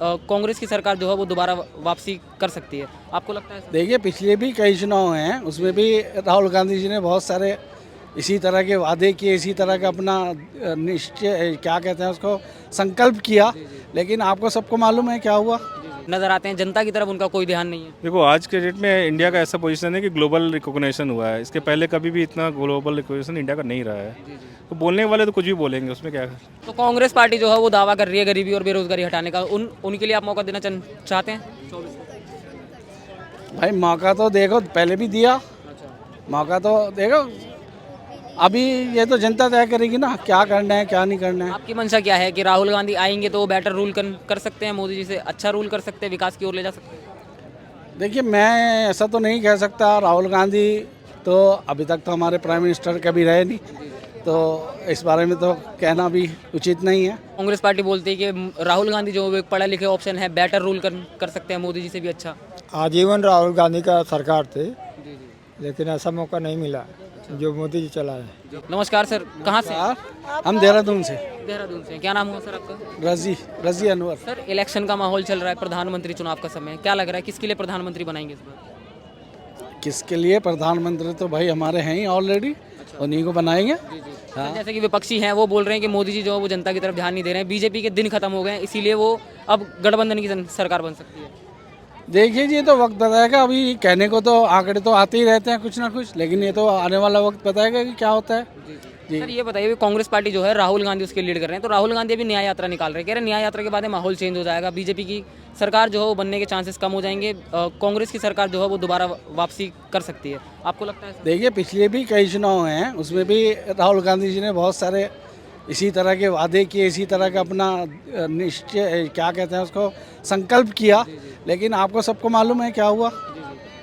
कांग्रेस की सरकार जो है वो दोबारा वापसी कर सकती है, आपको लगता है ऐसा? देखिए पिछले भी कई चुनाव हैं, उसमें भी राहुल गांधी जी ने बहुत सारे इसी तरह के वादे किए, इसी तरह का अपना निश्चय क्या कहते हैं उसको संकल्प किया, लेकिन आपको सबको मालूम है क्या हुआ। नजर आते हैं जनता की तरफ उनका कोई ध्यान नहीं है। देखो आज के डेट में इंडिया का ऐसा पोजीशन है कि ग्लोबल रिकॉग्निशन हुआ है। इसके पहले कभी भी इतना ग्लोबल रिकॉग्निशन इंडिया का नहीं रहा है। तो बोलने वाले तो कुछ भी बोलेंगे, उसमें क्या है। तो कांग्रेस पार्टी जो है वो दावा कर रही है गरीबी और बेरोजगारी हटाने का, उनके लिए आप मौका देना चाहते हैं? भाई मौका तो देखो, पहले भी दिया, मौका तो देखो, अभी ये तो जनता तय करेगी ना क्या करना है क्या नहीं करना है। आपकी मंशा क्या है कि राहुल गांधी आएंगे तो वो बेटर रूल कर सकते हैं, मोदी जी से अच्छा रूल कर सकते हैं, विकास की ओर ले जा सकते हैं? देखिए मैं ऐसा तो नहीं कह सकता, राहुल गांधी तो अभी तक तो हमारे प्राइम मिनिस्टर कभी रहे नहीं, तो इस बारे में तो कहना भी उचित नहीं है। कांग्रेस पार्टी बोलती है कि राहुल गांधी जो एक पढ़े लिखे ऑप्शन है, बेटर रूल कर सकते हैं, मोदी जी से भी अच्छा। आजीवन राहुल गांधी का सरकार थे, लेकिन ऐसा मौका नहीं मिला जो मोदी जी चला है। नमस्कार सर, कहाँ से? हम देहरादून से। देहरादून से। क्या नाम हुआ सर आपका? रजी अनवर। सर इलेक्शन का माहौल चल रहा है, प्रधानमंत्री चुनाव का समय है, क्या लग रहा है किसके लिए प्रधानमंत्री बनाएंगे इस बार? किसके लिए प्रधानमंत्री तो भाई हमारे हैं ही ऑलरेडी, उन्हीं को बनाएंगे। सर, जैसे कि विपक्षी हैं वो बोल रहे हैं कि मोदी जी जो है वो जनता की तरफ ध्यान नहीं दे रहे हैं, बीजेपी के दिन खत्म हो गए हैं, इसीलिए वो अब गठबंधन की सरकार बन सकती है। देखिए जी, तो वक्त बताएगा, अभी कहने को तो आंकड़े तो आते ही रहते हैं कुछ ना कुछ, लेकिन ये तो आने वाला वक्त बताएगा कि क्या होता है। जी। सर ये बताइए, कांग्रेस पार्टी जो है राहुल गांधी उसके लीड कर रहे हैं, तो राहुल गांधी अभी न्याय यात्रा निकाल रहे हैं, कह रहे हैं न्याय यात्रा के बाद माहौल चेंज हो जाएगा, बीजेपी की सरकार जो है वो बनने के चांसेस कम हो जाएंगे, कांग्रेस की सरकार जो है वो दोबारा वापसी कर सकती है, आपको लगता है ऐसा? देखिए पिछले भी कई चुनाव हैं, उसमें भी राहुल गांधी जी ने बहुत सारे इसी तरह के वादे किए, इसी तरह का अपना निश्चय क्या कहते हैं उसको संकल्प किया, लेकिन आपको सबको मालूम है क्या हुआ।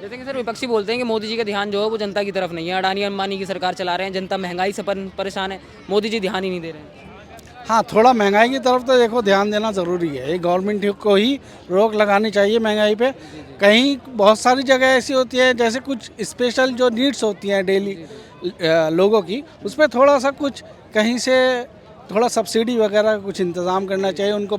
जैसे कि सर विपक्षी बोलते हैं कि मोदी जी का ध्यान जो है वो जनता की तरफ नहीं है, अडानी अंबानी की सरकार चला रहे हैं, जनता महंगाई से परेशान है, मोदी जी ध्यान ही नहीं दे रहे हैं। हाँ, थोड़ा महंगाई की तरफ तो देखो ध्यान देना ज़रूरी है, ये गवर्नमेंट को ही रोक लगानी चाहिए महंगाई पे। कहीं बहुत सारी जगह ऐसी होती है जैसे कुछ स्पेशल जो नीड्स होती हैं डेली लोगों की, उस पर थोड़ा सा कुछ कहीं से थोड़ा सब्सिडी वगैरह कुछ इंतज़ाम करना चाहिए, उनको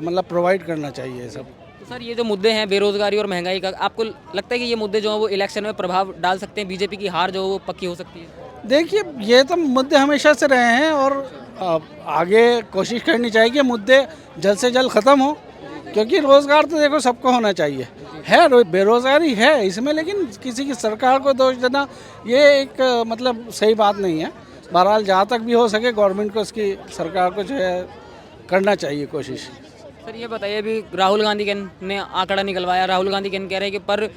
मतलब प्रोवाइड करना चाहिए ये सब। तो सर ये जो मुद्दे हैं बेरोजगारी और महंगाई का, आपको लगता है कि ये मुद्दे जो है वो इलेक्शन में प्रभाव डाल सकते हैं, बीजेपी की हार जो है वो पक्की हो सकती है? देखिए ये तो मुद्दे हमेशा से रहे हैं और आगे कोशिश करनी चाहिए कि मुद्दे जल्द से जल्द ख़त्म हो, क्योंकि रोज़गार तो देखो सबको होना चाहिए, है बेरोज़गारी है इसमें, लेकिन किसी की सरकार को दोष देना ये एक मतलब सही बात नहीं है। बहरहाल जहाँ तक भी हो सके गवर्नमेंट को उसकी सरकार को जो है करना चाहिए कोशिश। सर ये बताइए, अभी राहुल गांधी ने आंकड़ा निकलवाया, राहुल गांधी कह रहे हैं कि पर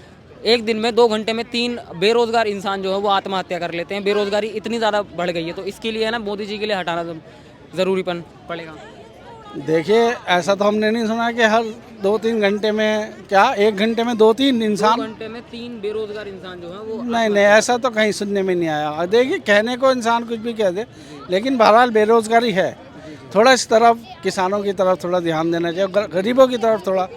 एक दिन में 2 घंटे में 3 बेरोजगार इंसान जो है वो आत्महत्या कर लेते हैं, बेरोजगारी इतनी ज़्यादा बढ़ गई है, तो इसके लिए है ना मोदी जी के लिए हटाना ज़रूरी पड़ेगा। देखिए ऐसा तो हमने नहीं सुना कि हर 2-3 घंटे में, क्या 1 घंटे में 2-3 इंसान, 2 घंटे में 3 बेरोजगार इंसान जो है वो नहीं ऐसा तो कहीं सुनने में नहीं आया। देखिए कहने को इंसान कुछ भी कह दे, लेकिन बहरहाल बेरोजगारी है, थोड़ा इस तरफ किसानों की तरफ थोड़ा ध्यान देना चाहिए, गरीबों की तरफ थोड़ा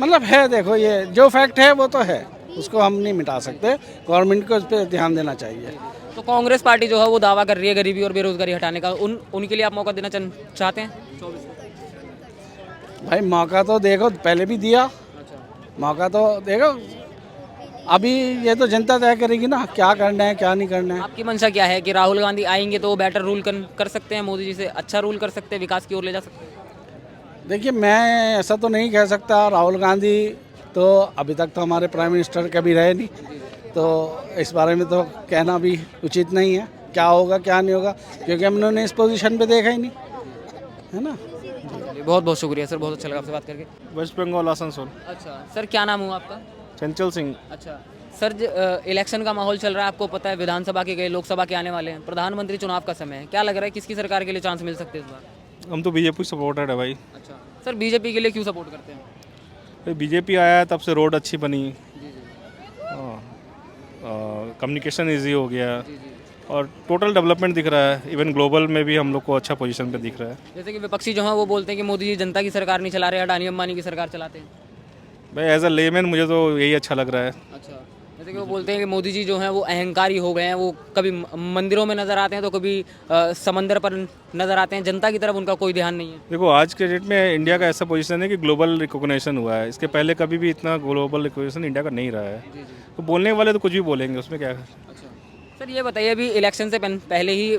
मतलब है। देखो ये जो फैक्ट है वो तो है, उसको हम नहीं मिटा सकते, गवर्नमेंट को उस पर ध्यान देना चाहिए। तो कांग्रेस पार्टी जो है वो दावा कर रही है गरीबी और बेरोजगारी हटाने का, उनके लिए आप मौका देना चाहते हैं? भाई मौका तो देखो, पहले भी दिया, मौका तो देखो, अभी ये तो जनता तय करेगी ना क्या करना है क्या नहीं करना है। आपकी मंशा क्या है कि राहुल गांधी आएंगे तो वो बेटर रूल कर सकते हैं, मोदी जी से अच्छा रूल कर सकते हैं, विकास की ओर ले जा सकते हैं? देखिए मैं ऐसा तो नहीं कह सकता, राहुल गांधी तो अभी तक तो हमारे प्राइम मिनिस्टर कभी रहे नहीं, तो इस बारे में तो कहना भी उचित नहीं है क्या होगा क्या नहीं होगा, क्योंकि हम उन्होंने इस पोजीशन पे देखा ही नहीं, है ना। बहुत बहुत शुक्रिया सर, बहुत अच्छा लगा आपसे बात करके। वेस्ट बंगाल आसनसोल। अच्छा सर, क्या नाम हुआ आपका? चंचल सिंह। अच्छा सर, इलेक्शन का माहौल चल रहा है, आपको पता है विधानसभा के गए, लोकसभा के आने वाले हैं, प्रधानमंत्री चुनाव का समय है, क्या लग रहा है किसकी सरकार के लिए चांस मिल सकते हैं इस बार? हम तो बीजेपी सपोर्टेड है भाई। अच्छा सर, बीजेपी के लिए क्यों सपोर्ट करते हैं? बीजेपी आया है तब से रोड अच्छी बनी, कम्युनिकेशन इजी हो गया और टोटल डेवलपमेंट दिख रहा है, इवन ग्लोबल में भी हम लोग को अच्छा पोजीशन पे दिख रहा है। जैसे कि विपक्षी जो है वो बोलते हैं कि मोदी जी जनता की सरकार नहीं चला रहे, अडानी अंबानी की सरकार चलाते हैं। भाई एज अ लेमैन मुझे तो यही अच्छा लग रहा है। अच्छा, जैसे कि वो बोलते हैं कि मोदी जी जो हैं वो अहंकारी हो गए हैं, वो कभी मंदिरों में नज़र आते हैं तो कभी समंदर पर नज़र आते हैं, जनता की तरफ उनका कोई ध्यान नहीं है। देखो आज के डेट में इंडिया का ऐसा पोजीशन है कि ग्लोबल रिकॉग्निशन हुआ है, इसके पहले कभी भी इतना ग्लोबल रिकॉग्निशन इंडिया का नहीं रहा है। तो बोलने वाले तो कुछ भी बोलेंगे, उसमें क्या है। अच्छा सर, ये बताइए अभी इलेक्शन से पहले ही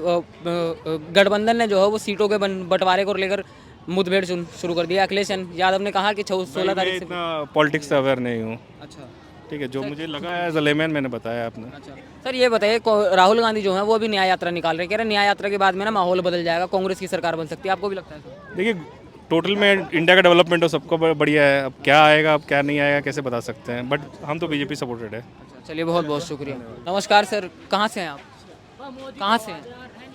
गठबंधन ने जो है वो सीटों के बंटवारे को लेकर मुठभेड़ शुरू कर दिया। अखिलेश यादव ने कहा कि 16 मैं तारीख से। इतना पॉलिटिक्स से अवेयर नहीं हूँ, अच्छा ठीक है। जो मुझे लगा है एज अ लेमैन मैंने बताया आपने। अच्छा सर, ये बताइए राहुल गांधी जो है वो अभी न्याय यात्रा निकाल रहे हैं, कह रहे हैं न्याय यात्रा के बाद में ना माहौल बदल जाएगा, कांग्रेस की सरकार बन सकती है, आपको भी लगता है सर? देखिए टोटल में इंडिया का डेवलपमेंट तो सबको बढ़िया है, अब क्या आएगा अब क्या नहीं आएगा कैसे बता सकते हैं, बट हम तो बीजेपी सपोर्टेड है। अच्छा चलिए, बहुत बहुत शुक्रिया। नमस्कार सर, कहाँ से हैं आप? कहाँ से हैं?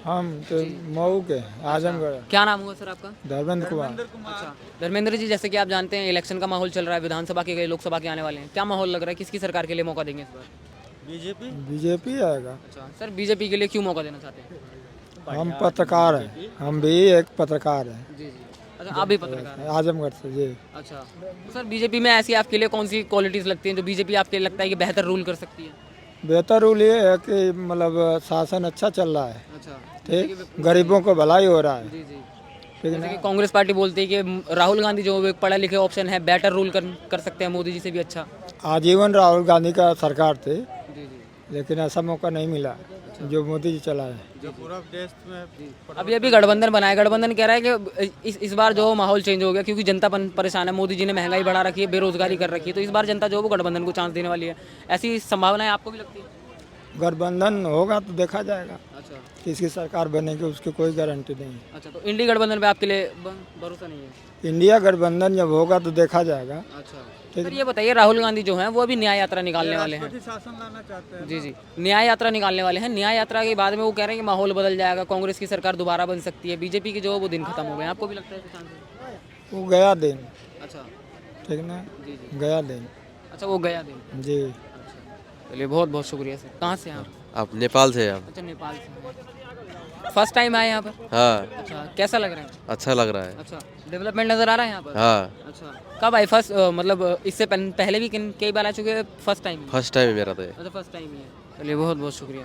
हम तो मऊ के आजमगढ़। क्या नाम हुआ सर आपका? धर्मेंद्र कुमार। अच्छा धर्मेंद्र जी, जैसे कि आप जानते हैं इलेक्शन का माहौल चल रहा है, विधानसभा के गए लोकसभा के आने वाले हैं, क्या माहौल लग रहा है, किसकी सरकार के लिए मौका देंगे इस बार? बीजेपी आएगा। अच्छा सर, बीजेपी के लिए क्यों मौका देना चाहते हैं? हम पत्रकार हैं, हम भी एक पत्रकार हैं। जी जी। अच्छा आप भी पत्रकार हैं? आजमगढ़ से जी। अच्छा तो सर, बीजेपी में ऐसी आपके लिए कौन सी क्वालिटीज़ लगती हैं जो बीजेपी आपके लिए लगता है कि बेहतर रूल कर सकती है? बेहतर रूल ये है कि मतलब शासन अच्छा चल रहा है, अच्छा ठीक, गरीबों को भलाई हो रहा है, जी जी। ठीक जैसे ना। कि कांग्रेस पार्टी बोलती है कि राहुल गांधी जो एक पढ़े लिखे ऑप्शन है, बेटर रूल कर सकते हैं मोदी जी से भी अच्छा। आजीवन राहुल गांधी का सरकार थे, जी जी। लेकिन ऐसा मौका नहीं मिला जो मोदी जी चला है। अभी गठबंधन बनाया, गठबंधन कह रहा है कि इस बार जो माहौल चेंज हो गया क्योंकि जनता परेशान है, मोदी जी ने महंगाई बढ़ा रखी है, बेरोजगारी कर रखी है, तो इस बार जनता जो है वो गठबंधन को चांस देने वाली है, ऐसी संभावनाएं आपको भी लगती है? गठबंधन होगा तो देखा जाएगा, अच्छा किसकी सरकार बनेगी उसकी कोई गारंटी नहीं है। अच्छा, तो इंडी गठबंधन पे आपके लिए भरोसा नहीं है? इंडिया गठबंधन जब होगा तो देखा जाएगा। अच्छा सर, ये बताइए राहुल गांधी जो हैं वो अभी न्याय यात्रा निकालने वाले हैं, शासन लाना चाहते हैं। जी जी, न्याय यात्रा निकालने वाले हैं। न्याय यात्रा के बाद में वो कह रहे हैं कि माहौल बदल जाएगा, कांग्रेस की सरकार दोबारा बन सकती है, बीजेपी के जो है वो दिन खत्म हो गए हैं, आपको भी लगता है ऐसे चांसेस? वो गया दिन, अच्छा ठीक ना, जी जी। गया दिन अच्छा वो गया दिन। जी। अच्छा चलिए, बहुत बहुत शुक्रिया सर। कहाँ से हैं आप? आप नेपाल से आप? अच्छा नेपाल से। फर्स्ट टाइम आए यहाँ पर? हाँ अच्छा कैसा लग रहा है? अच्छा लग रहा है। अच्छा डेवलपमेंट नज़र आ रहा है यहाँ पर? हाँ अच्छा कब आए फर्स्ट, मतलब इससे पहले भी कई बार आ चुके हैं, फर्स्ट टाइम? फर्स्ट टाइम है मेरा तो ये। अच्छा फर्स्ट टाइम ही है, चलिए बहुत बहुत शुक्रिया।